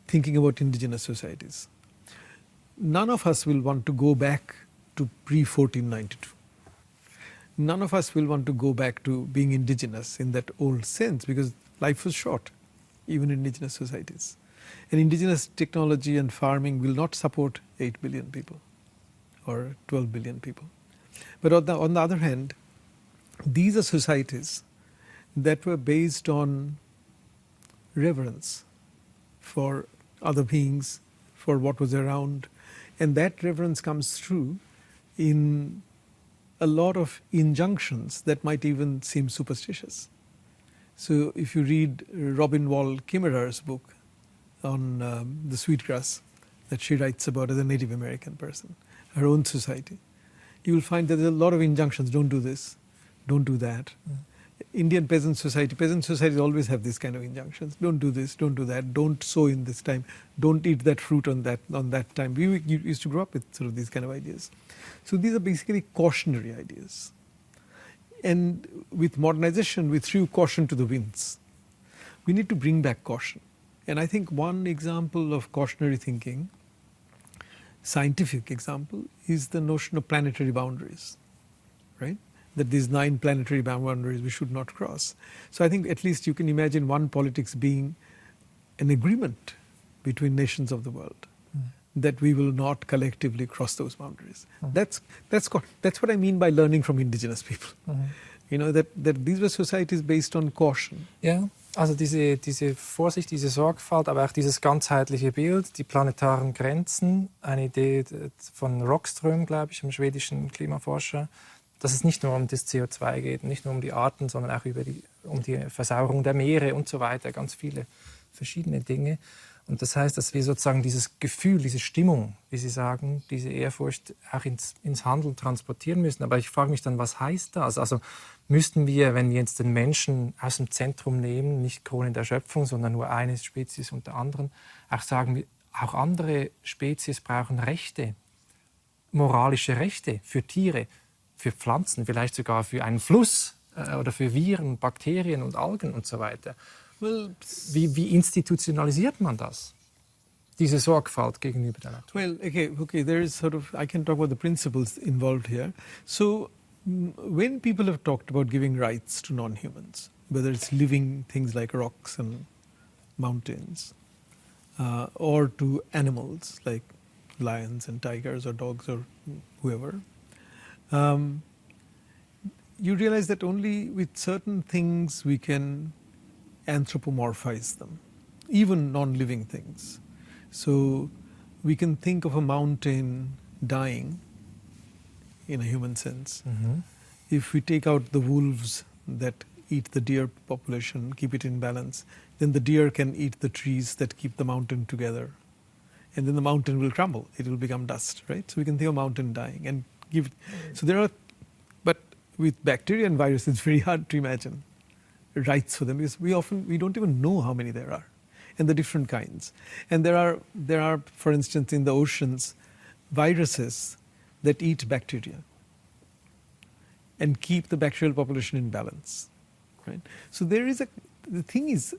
thinking about indigenous societies. None of us will want to go back to pre-1492. None of us will want to go back to being indigenous in that old sense because life was short, even in indigenous societies. And indigenous technology and farming will not support 8 billion people or 12 billion people. But on the other hand, these are societies that were based on reverence for other beings, for what was around. And that reverence comes through in a lot of injunctions that might even seem superstitious. So if you read Robin Wall Kimmerer's book on the sweetgrass that she writes about as a Native American person, her own society, you will find that there's a lot of injunctions. Don't do this, don't do that. Indian peasant societies always have these kind of injunctions. Don't do this, don't do that, don't sow in this time, don't eat that fruit on that time. We used to grow up with sort of these kind of ideas. So these are basically cautionary ideas. And with modernization, we threw caution to the winds. We need to bring back caution. And I think one example of cautionary thinking, scientific example, is the notion of planetary boundaries, right? that these 9 planetary boundaries we should not cross. So I think at least you can imagine one politics being an agreement between nations of the world that we will not collectively cross those boundaries. That's what I mean by learning from indigenous people. You know, that these were societies based on caution. Ja, also diese Vorsicht, diese Sorgfalt, aber auch dieses ganzheitliche Bild, die planetaren Grenzen, eine Idee von Rockström, glaube ich, einem schwedischen Klimaforscher, dass es nicht nur um das CO2 geht, nicht nur um die Arten, sondern auch um die Versauerung der Meere und so weiter, ganz viele verschiedene Dinge. Und das heißt, dass wir sozusagen dieses Gefühl, diese Stimmung, wie Sie sagen, diese Ehrfurcht auch ins Handeln transportieren müssen. Aber ich frage mich dann, was heißt das? Also müssten wir, wenn wir jetzt den Menschen aus dem Zentrum nehmen, nicht Krone der Schöpfung, sondern nur eine Spezies unter anderen, auch sagen, auch andere Spezies brauchen Rechte, moralische Rechte für Tiere, für Pflanzen, vielleicht sogar für einen Fluss oder für Viren, Bakterien und Algen und so weiter. Well, wie institutionalisiert man das? Diese Sorgfalt gegenüber der Natur. Well, okay, there is sort of, I can talk about the principles involved here. So when people have talked about giving rights to non-humans, whether it's living things like rocks and mountains, or to animals like lions and tigers or dogs or whoever, you realize that only with certain things we can anthropomorphize them, even non-living things. So we can think of a mountain dying in a human sense. If we take out the wolves that eat the deer population, keep it in balance, then the deer can eat the trees that keep the mountain together. And then the mountain will crumble. It will become dust, right? So we can think of a mountain dying and give. So there are, but with bacteria and viruses, it's very hard to imagine rights for them because we don't even know how many there are and the different kinds. And there are, for instance, in the oceans, viruses that eat bacteria and keep the bacterial population in balance, right? So the thing is,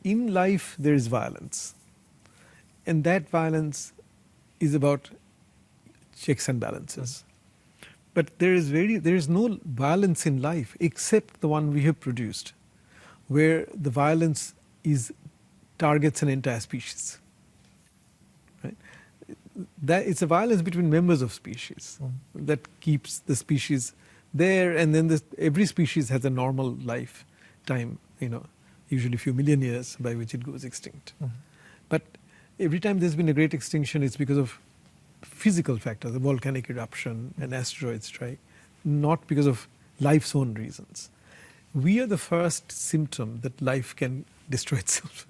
in life there is violence, and that violence is about checks and balances. But there is no violence in life except the one we have produced, where the violence targets an entire species. Right? That it's a violence between members of species that keeps the species there, and then every species has a normal lifetime, usually a few million years by which it goes extinct. But every time there's been a great extinction, it's because of physical factors, the volcanic eruption, an asteroid strike, not because of life's own reasons. We are the first symptom that life can destroy itself.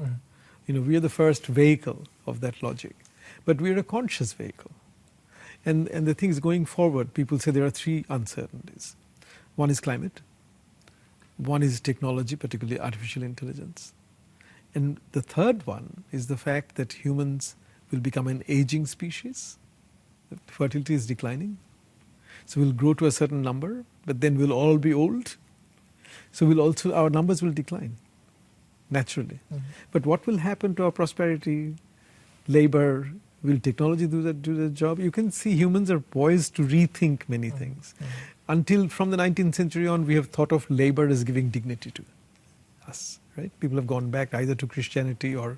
We are the first vehicle of that logic. But we are a conscious vehicle. And the thing is, going forward, people say there are 3 uncertainties. One is climate. One is technology, particularly artificial intelligence. And the third one is the fact that humans will become an aging species. Fertility is declining. So we'll grow to a certain number, but then we'll all be old. So our numbers will decline, naturally. But what will happen to our prosperity, labor? Will technology do the job? You can see humans are poised to rethink many things. Until from the 19th century on, we have thought of labor as giving dignity to us. Right? People have gone back either to Christianity or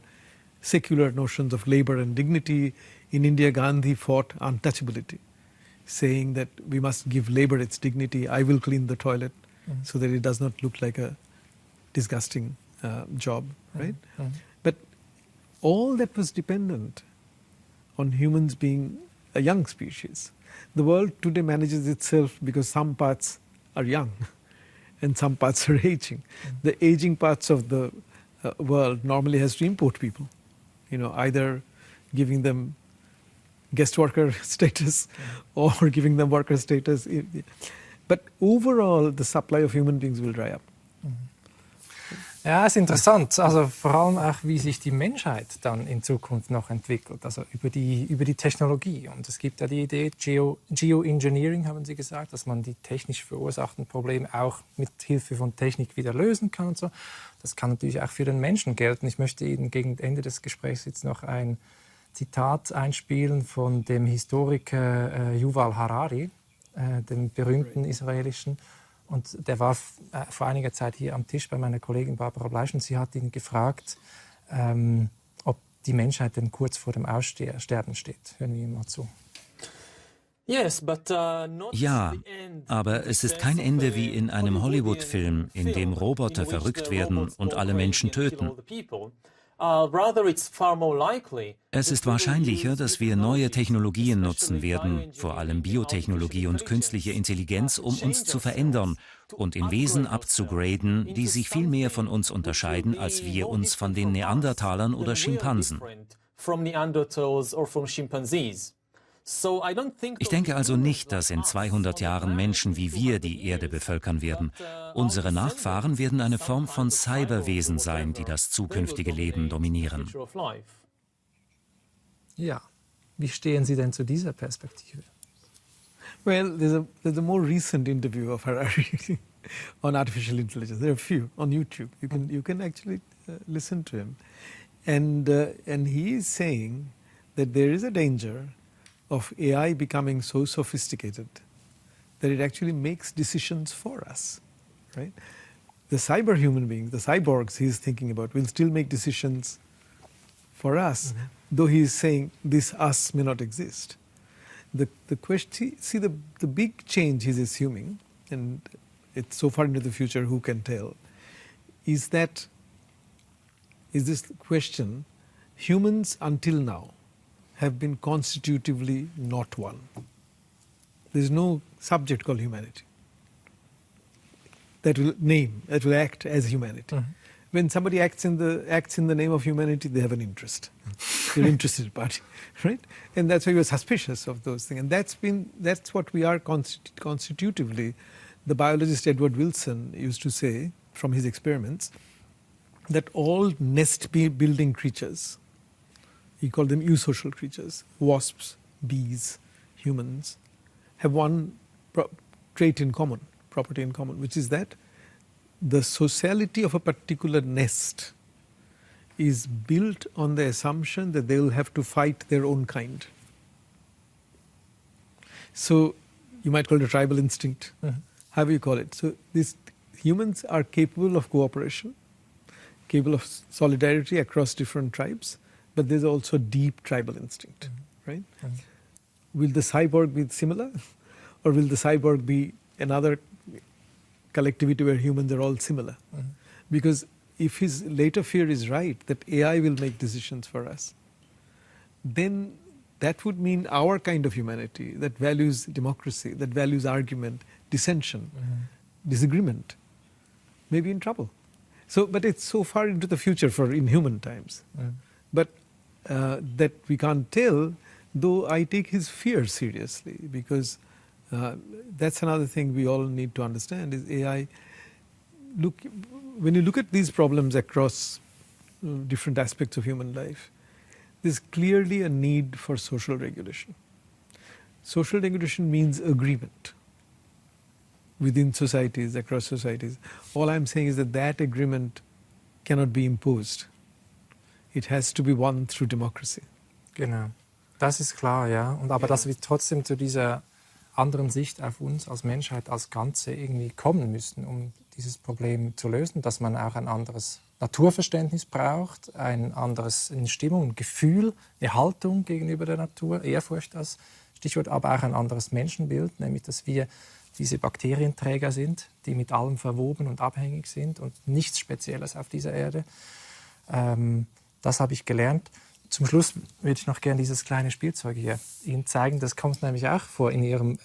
secular notions of labor and dignity. In India, Gandhi fought untouchability, saying that we must give labor its dignity. I will clean the toilet so that it does not look like a disgusting job. Right? But all that was dependent on humans being a young species. The world today manages itself because some parts are young and some parts are aging. The aging parts of the world normally has to import people, either giving them guest worker status or giving them worker status. But overall, the supply of human beings will dry up. Ja, ist interessant. Also vor allem auch, wie sich die Menschheit dann in Zukunft noch entwickelt. Also über die Technologie. Und es gibt ja die Idee, Geoengineering, haben Sie gesagt, dass man die technisch verursachten Probleme auch mit Hilfe von Technik wieder lösen kann und so. Das kann natürlich auch für den Menschen gelten. Ich möchte Ihnen gegen Ende des Gesprächs jetzt noch ein Zitat einspielen von dem Historiker Yuval Harari, dem berühmten israelischen. Und der war vor einiger Zeit hier am Tisch bei meiner Kollegin Barbara Bleisch und sie hat ihn gefragt, ob die Menschheit denn kurz vor dem Aussterben steht. Hören wir ihm mal zu. Ja, aber es ist kein Ende wie in einem Hollywood-Film, in dem Roboter verrückt werden und alle Menschen töten. Es ist wahrscheinlicher, dass wir neue Technologien nutzen werden, vor allem Biotechnologie und künstliche Intelligenz, um uns zu verändern und in Wesen abzugraden, die sich viel mehr von uns unterscheiden, als wir uns von den Neandertalern oder Schimpansen. Ich denke also nicht, dass in 200 Jahren Menschen wie wir die Erde bevölkern werden. Unsere Nachfahren werden eine Form von Cyberwesen sein, die das zukünftige Leben dominieren. Ja, wie stehen Sie denn zu dieser Perspektive? Well, there's a more recent interview of Harari on artificial intelligence. There are a few on YouTube. You can actually listen to him, and he is saying that there is a danger of AI becoming so sophisticated that it actually makes decisions for us, right? The cyber human beings, the cyborgs he's thinking about, will still make decisions for us, though he is saying this us may not exist. The question, see the big change he's assuming, and it's so far into the future, who can tell, is this question, humans until now have been constitutively not one. There's no subject called humanity that will act as humanity. When somebody acts in the name of humanity, they have an interest. They're interested party, right? And that's why we're suspicious of those things. And that's what we are constitutively. The biologist Edward Wilson used to say from his experiments that all nest-building creatures, he called them eusocial creatures, wasps, bees, humans, have one trait in common, property in common, which is that the sociality of a particular nest is built on the assumption that they will have to fight their own kind. So you might call it a tribal instinct, however you call it. So these humans are capable of cooperation, capable of solidarity across different tribes, but there's also deep tribal instinct, right? Will the cyborg be similar? Or will the cyborg be another collectivity where humans are all similar? Because if his later fear is right, that AI will make decisions for us, then that would mean our kind of humanity that values democracy, that values argument, dissension, disagreement, may be in trouble. So, but it's so far into the future for inhuman times. But that we can't tell, though I take his fear seriously, because that's another thing we all need to understand is AI. When you look at these problems across different aspects of human life, there's clearly a need for social regulation. Social regulation means agreement within societies, across societies. All I'm saying is that agreement cannot be imposed. It has to be won through democracy. Genau, das ist klar, ja. Und aber dass wir trotzdem zu dieser anderen Sicht auf uns als Menschheit, als Ganze irgendwie kommen müssen, um dieses Problem zu lösen, dass man auch ein anderes Naturverständnis braucht, eine Stimmung, ein Gefühl, eine Haltung gegenüber der Natur, Ehrfurcht als Stichwort, aber auch ein anderes Menschenbild, nämlich dass wir diese Bakterienträger sind, die mit allem verwoben und abhängig sind und nichts Spezielles auf dieser Erde. Das habe ich gelernt. Zum Schluss würde ich noch gerne dieses kleine Spielzeug hier Ihnen zeigen. Das kommt nämlich auch vor in Ihrem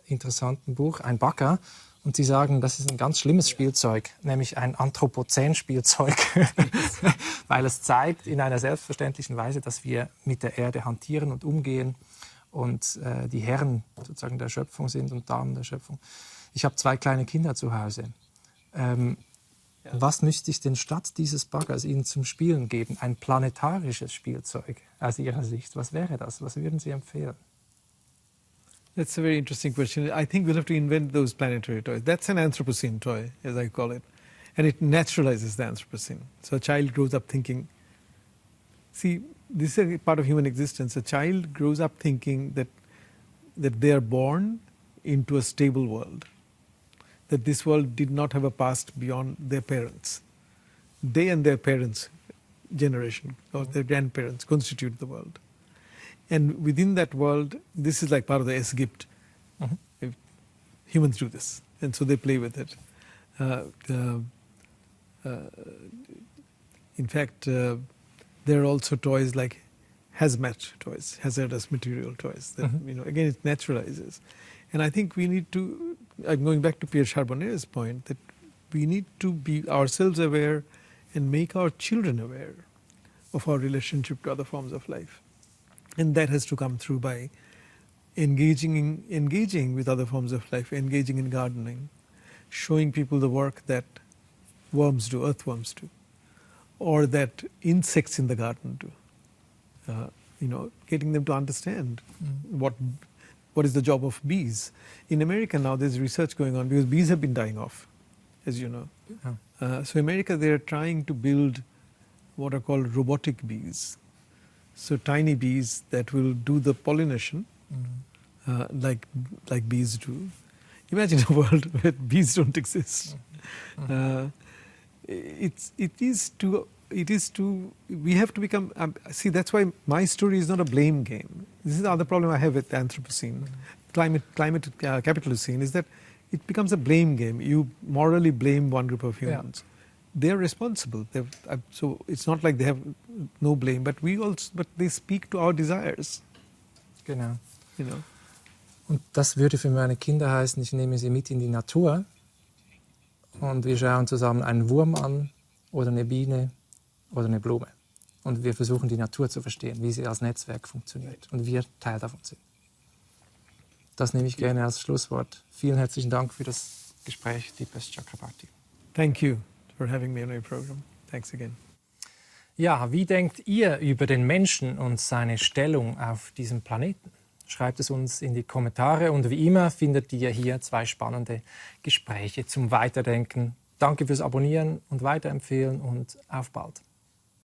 interessanten Buch, ein Bagger. Und Sie sagen, das ist ein ganz schlimmes Spielzeug, nämlich ein Anthropocän-Spielzeug, weil es zeigt in einer selbstverständlichen Weise, dass wir mit der Erde hantieren und umgehen und die Herren sozusagen der Schöpfung sind und Damen der Schöpfung. Ich habe 2 kleine Kinder zu Hause. Was müsste ich denn statt dieses Baggers Ihnen zum Spielen geben? Ein planetarisches Spielzeug aus Ihrer Sicht. Was wäre das? Was würden Sie empfehlen? That's a very interesting question. I think we'll have to invent those planetary toys. That's an Anthropocene toy, as I call it. And it naturalizes the Anthropocene. So a child grows up thinking, see, this is a part of human existence. A child grows up thinking that they are born into a stable world. that this world did not have a past beyond their parents. They and their parents' generation, or their grandparents, constitute the world. And within that world, this is like part of the S-gift. If humans do this, and so they play with it. In fact, there are also toys like hazmat toys, hazardous material toys. That, again, it naturalizes. And I think we need to, I'm going back to Pierre Charbonnier's point, that we need to be ourselves aware and make our children aware of our relationship to other forms of life. And that has to come through by engaging with other forms of life, engaging in gardening, showing people the work that worms do, earthworms do, or that insects in the garden do. Getting them to understand what is the job of bees. In America now, there's research going on because bees have been dying off, as you know. So in America, they're trying to build what are called robotic bees. So tiny bees that will do the pollination, like bees do. Imagine a world where bees don't exist. We have to become, see, that's why my story is not a blame game. This is the other problem I have with the Anthropocene, climate capitalocene, is that it becomes a blame game. You morally blame one group of humans. They're responsible. So it's not like they have no blame, but they speak to our desires. Genau. Und das würde für meine Kinder heißen, ich nehme sie mit in die Natur und wir schauen zusammen einen Wurm an oder eine Biene oder eine Blume. Und wir versuchen die Natur zu verstehen, wie sie als Netzwerk funktioniert und wir Teil davon sind. Das nehme ich gerne als Schlusswort. Vielen herzlichen Dank für das Gespräch, Dipesh Chakrabarty. Thank you for having me on your program. Thanks again. Ja, wie denkt ihr über den Menschen und seine Stellung auf diesem Planeten? Schreibt es uns in die Kommentare und wie immer findet ihr hier 2 spannende Gespräche zum Weiterdenken. Danke fürs Abonnieren und Weiterempfehlen und auf bald.